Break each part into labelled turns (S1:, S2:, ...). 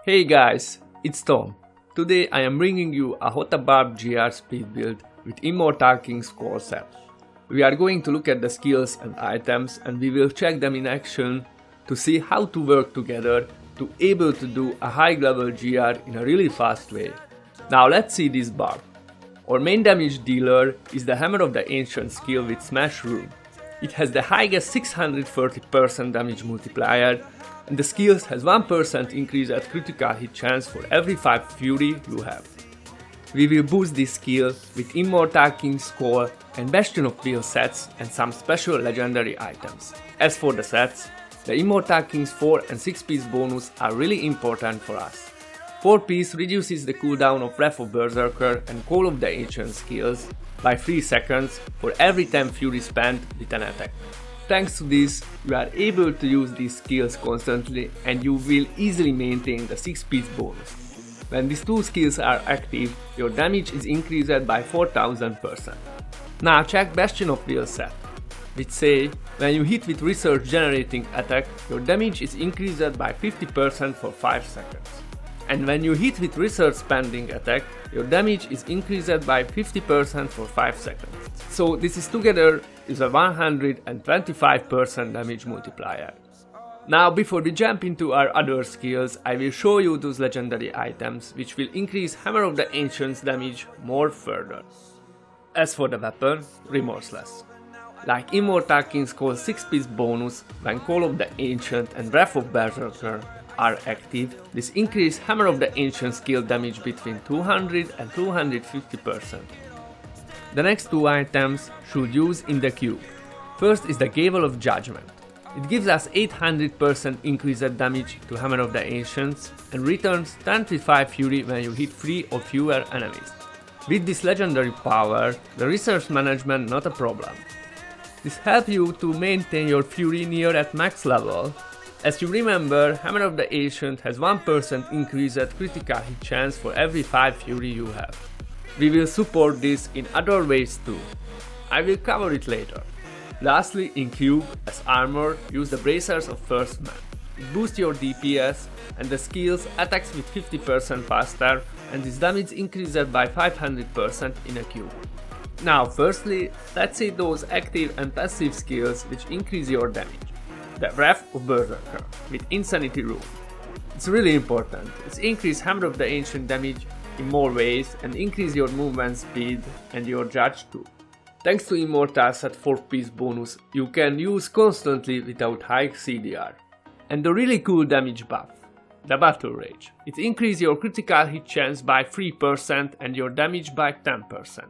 S1: Hey guys, it's Tom. Today I am bringing you a HOTA Barb GR speed build with Immortal King's core set. We are going to look at the skills and items and we will check them in action to see how to work together to able to do a high level GR in a really fast way. Now let's see this barb. Our main damage dealer is the Hammer of the Ancient skill with Smash Rune. It has the highest 630% damage multiplier and the skills has 1% increase at critical hit chance for every 5 fury you have. We will boost this skill with Immortal King's core and Bastion of Will sets and some special legendary items. As for the sets, the Immortal King's 4 and 6 piece bonus are really important for us. 4 piece reduces the cooldown of Wrath of Berserker and Call of the Ancient skills by 3 seconds for every 10 fury spent with an attack. Thanks to this, you are able to use these skills constantly and you will easily maintain the 6 piece bonus. When these two skills are active, your damage is increased by 4000%. Now check Bastion of Will set, which say when you hit with research generating attack, your damage is increased by 50% for 5 seconds. And when you hit with research spending attack, your damage is increased by 50% for 5 seconds. So this is together is a 125% damage multiplier. Now before we jump into our other skills, I will show you those legendary items which will increase Hammer of the Ancient's damage more further. As for the weapon, remorseless. Like Immortal King's Call 6 piece bonus when Call of the Ancient and Wrath of Berserker are active, this increases Hammer of the Ancient skill damage between 200 and 250%. The next two items should use in the cube. First is the Gavel of Judgment. It gives us 800% increased damage to Hammer of the Ancients and returns 25 fury when you hit 3 or fewer enemies. With this legendary power, the resource management not a problem. This helps you to maintain your fury near at max level. As you remember, Hammer of the Ancient has 1% increase at critical hit chance for every 5 fury you have. We will support this in other ways too. I will cover it later. Lastly, in cube, as armor, use the Bracers of First Man. It boosts your DPS and the skills attacks with 50% faster and this damage increases by 500% in a cube. Now firstly, let's see those active and passive skills which increase your damage. The Wrath of Berserker with Insanity Rune. It's really important. It's increase Hammer of the Ancient damage in more ways and increase your movement speed and your judge too. Thanks to Immortal's at 4 piece bonus, you can use constantly without high CDR. And the really cool damage buff, the Battle Rage. It increases your critical hit chance by 3% and your damage by 10%.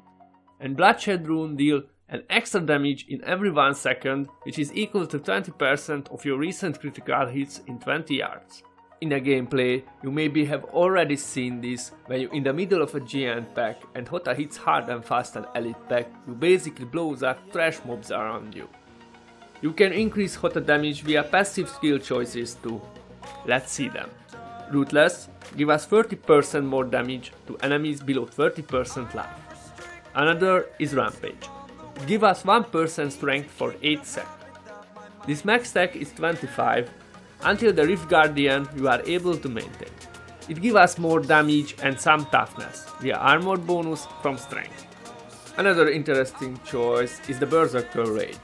S1: And Bloodshed Rune deal an extra damage in every 1 second, which is equal to 20% of your recent critical hits in 20 yards. In a gameplay, you maybe have already seen this when you're in the middle of a giant pack and HOTA hits hard and fast an elite pack, you basically blows up trash mobs around you. You can increase HOTA damage via passive skill choices too. Let's see them. Ruthless, give us 30% more damage to enemies below 30% life. Another is Rampage. Give us 1% strength for 8 seconds. This max stack is 25. Until the Rift Guardian you are able to maintain. It gives us more damage and some toughness via armor bonus from strength. Another interesting choice is the Berserker Rage.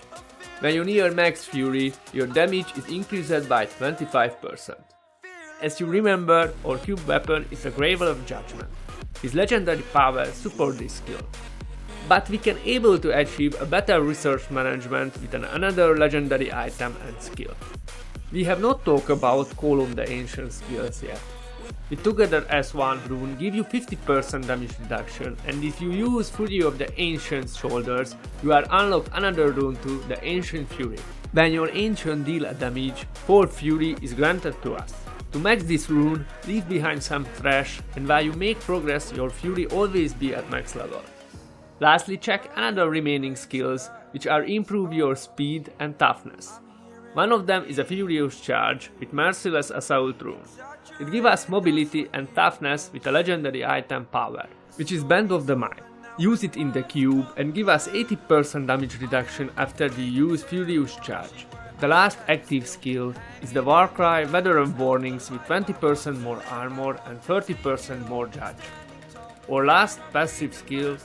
S1: When you near max fury, your damage is increased by 25%. As you remember, our cube weapon is a Gavel of Judgment. His legendary power supports this skill. But we can able to achieve a better resource management with another legendary item and skill. We have not talked about Call of the Ancient skills yet. With together S1 rune give you 50% damage reduction and if you use Fury of the Ancient's shoulders, you are unlocked another rune to the Ancient Fury. When your Ancient deal a damage, 4 Fury is granted to us. To max this rune, leave behind some trash and while you make progress your Fury always be at max level. Lastly, check another remaining skills which are improve your speed and toughness. One of them is a Furious Charge with Merciless Assault Rune. It gives us mobility and toughness with a legendary item power, which is Band of the Mind. Use it in the cube and give us 80% damage reduction after we use Furious Charge. The last active skill is the Warcry Weather of Warnings with 20% more armor and 30% more judge. Our last passive skill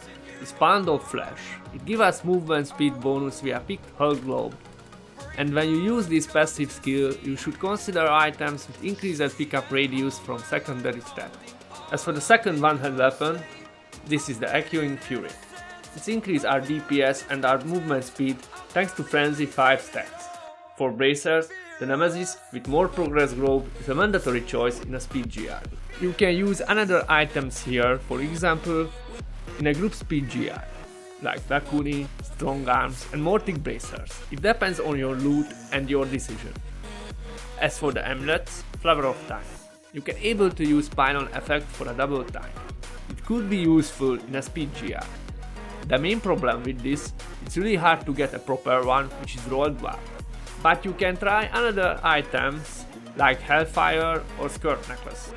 S1: is Pound of Flesh. It gives us movement speed bonus via picked hull globe. And when you use this passive skill, you should consider items with increased pickup radius from secondary stat. As for the second one-hand weapon, this is the Echoing Fury. It increases our DPS and our movement speed thanks to Frenzy 5 stacks. For bracers, the Nemesis with more progress globe is a mandatory choice in a speed GR. You can use another items here, for example, in a group speed GR, like Bakuni, Strong Arms and Mortic Bracers. It depends on your loot and your decision. As for the amulets, Flower of Time. You can able to use Pylon effect for a double time. It could be useful in a speed GR. The main problem with this, it's really hard to get a proper one which is rolled well. But you can try another items like Hellfire or Skirt Necklace.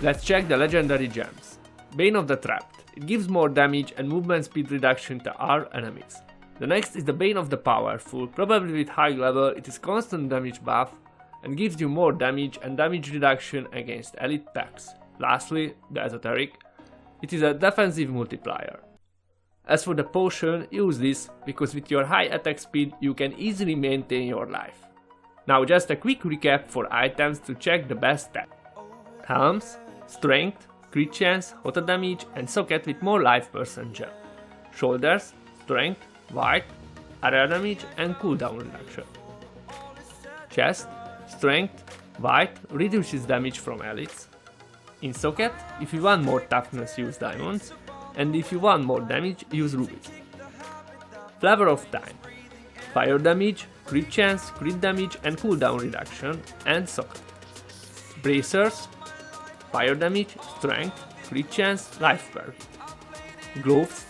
S1: Let's check the legendary gems. Bane of the Trapped. It gives more damage and movement speed reduction to our enemies. The next is the Bane of the Powerful. Probably with high level it is constant damage buff and gives you more damage and damage reduction against elite packs. Lastly, the Esoteric. It is a defensive multiplier. As for the potion, use this because with your high attack speed you can easily maintain your life. Now just a quick recap for items to check the best stat. Helms, Strength, Crit Chance, HOTA damage and Socket with more life % gem. Shoulders, Strength, White, area damage and cooldown reduction. Chest, Strength, White, reduces damage from elites. In Socket, if you want more toughness use diamonds, and if you want more damage use rubies. Flower of Time. Fire damage, crit chance, crit damage and cooldown reduction, and Socket. Bracers. Fire damage, strength, crit chance, life perk. Gloves.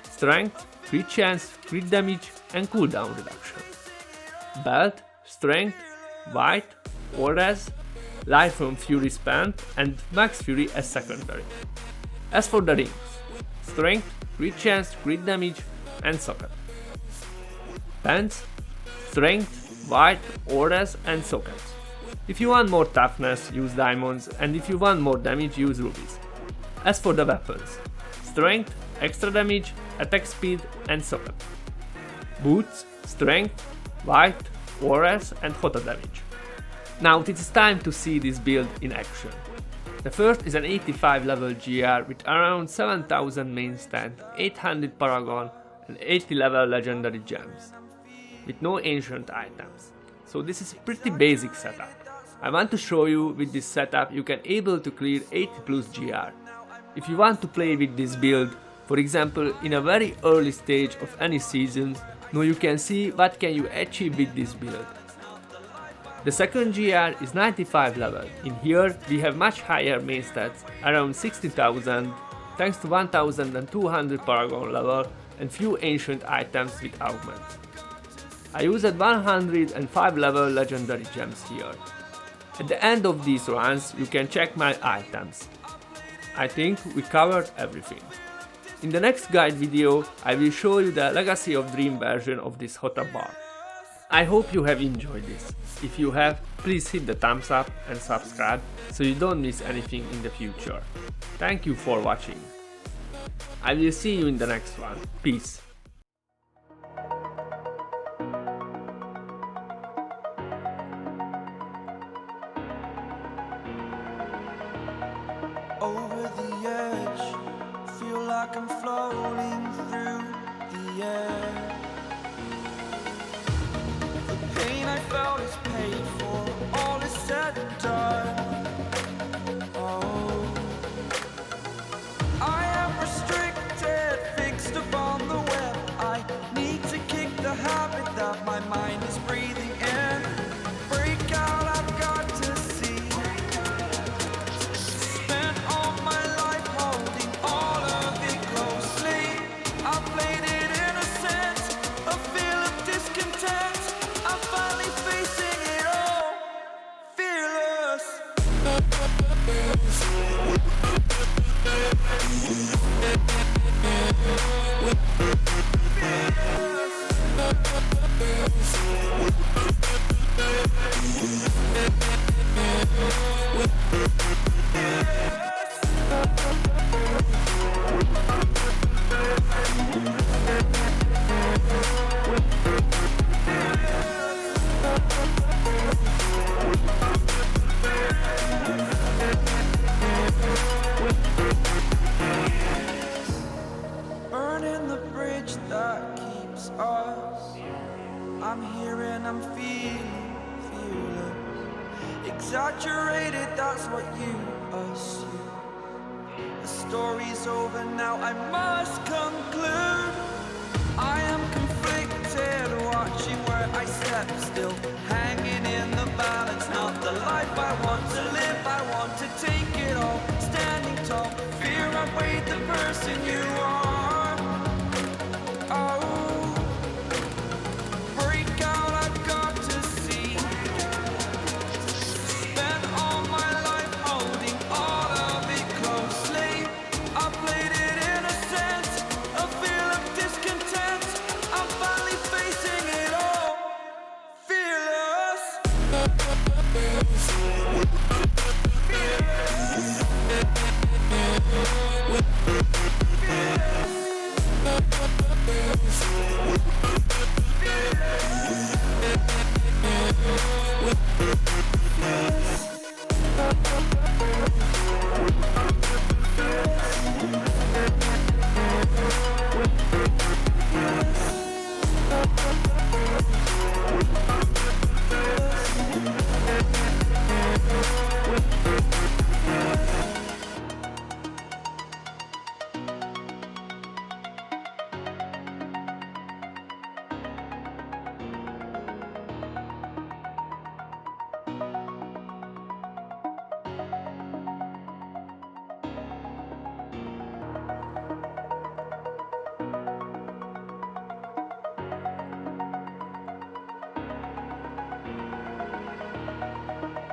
S1: Strength, crit chance, crit damage and cooldown reduction. Belt, strength, white, Ores, life from Fury spent and max Fury as secondary. As for the rings, strength, crit chance, crit damage and Socket. Pants, strength, white, Ores and Sockets. If you want more toughness, use diamonds, and if you want more damage, use rubies. As for the weapons, strength, extra damage, attack speed and Socket. Boots, strength, white, Ores and HOTA damage. Now it is time to see this build in action. The first is an 85 level GR with around 7000 main stat, 800 paragon and 80 level legendary gems, with no ancient items. So this is a pretty basic setup. I want to show you with this setup you can able to clear 80 plus GR. If you want to play with this build, for example in a very early stage of any season, now you can see what can you achieve with this build. The second GR is 95 level. In here we have much higher main stats, around 60,000, thanks to 1200 paragon level and few ancient items with augments. I used 105 level legendary gems here. At the end of these runs you can check my items. I think we covered everything. In the next guide video I will show you the Legacy of Dream version of this HOTA bar. I hope you have enjoyed this. If you have, please hit the thumbs up and subscribe so you don't miss anything in the future. Thank you for watching. I will see you in the next one. Peace.
S2: Over the edge, feel like I'm floating through the air. The pain I felt is paid for, all is said and done. Oh, I am restricted, fixed upon the web. I need to kick the habit that my mind is breathing in. Break out, I've got to see. Spent all my life holding all of it closely. I played it innocent. exaggerated, that's what you assume. The story's over now, I must conclude. I am conflicted, watching where I step still, hanging in the balance. Not the life I want to live, I want to take it all, standing tall. Fear I weighed the person you are. Oh, break out, I've got to see. Spent all my life holding all of it closely. I played it in a sense, a feel of discontent. I'm finally facing it all, fearless.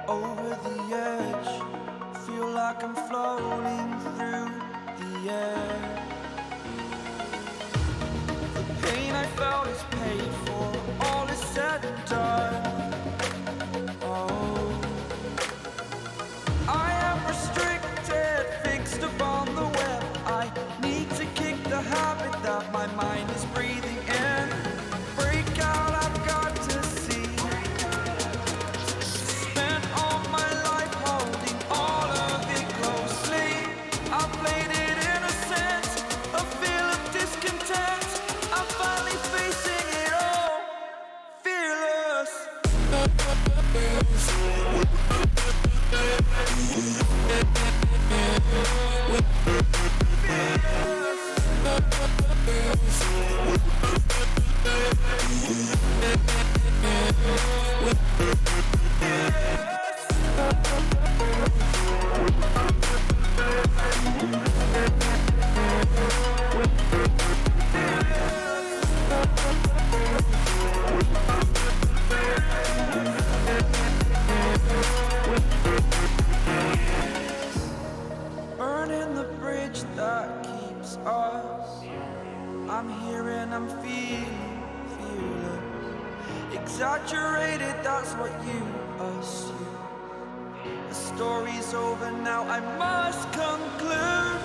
S2: Over the edge, feel like I'm floating through the air. The pain I felt is paid for, all is said and done. Oh, I am restricted, fixed upon the web. I need to kick the habit that my mind is breathing in. Break out, I've got to see. Spent all my life holding all of it closely. I played it in a sense, a feel of discontent. I'm finally facing it all, fearless. Burning the bridge that keeps us. I'm here and I'm feeling fearless. Exaggerated, that's what you assume. The story's over now, I must conclude.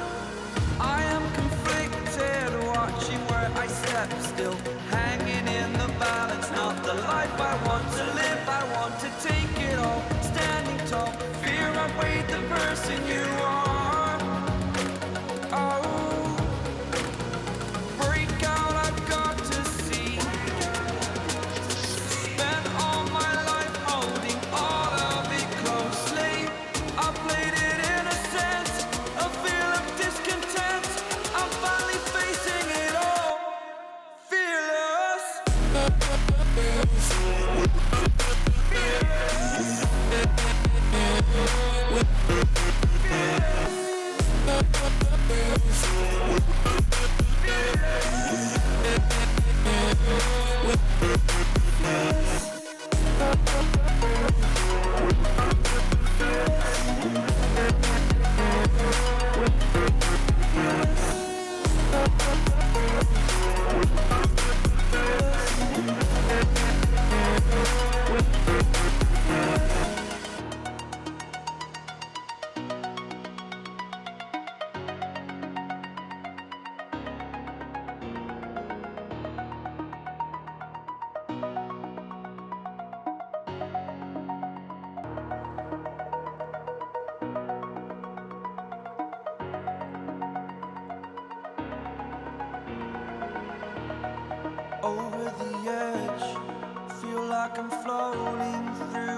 S2: I am conflicted, watching where I step still, hanging in the balance. Not the life I want to live, I want to take it all, standing tall. Fear I weighed the person you are. Oh, break out, I've got to see. Spent all my life holding all of it closely. I played it in a sense, a feel of discontent. I'm finally facing it all, fearless. Over the edge, feel like I'm floating through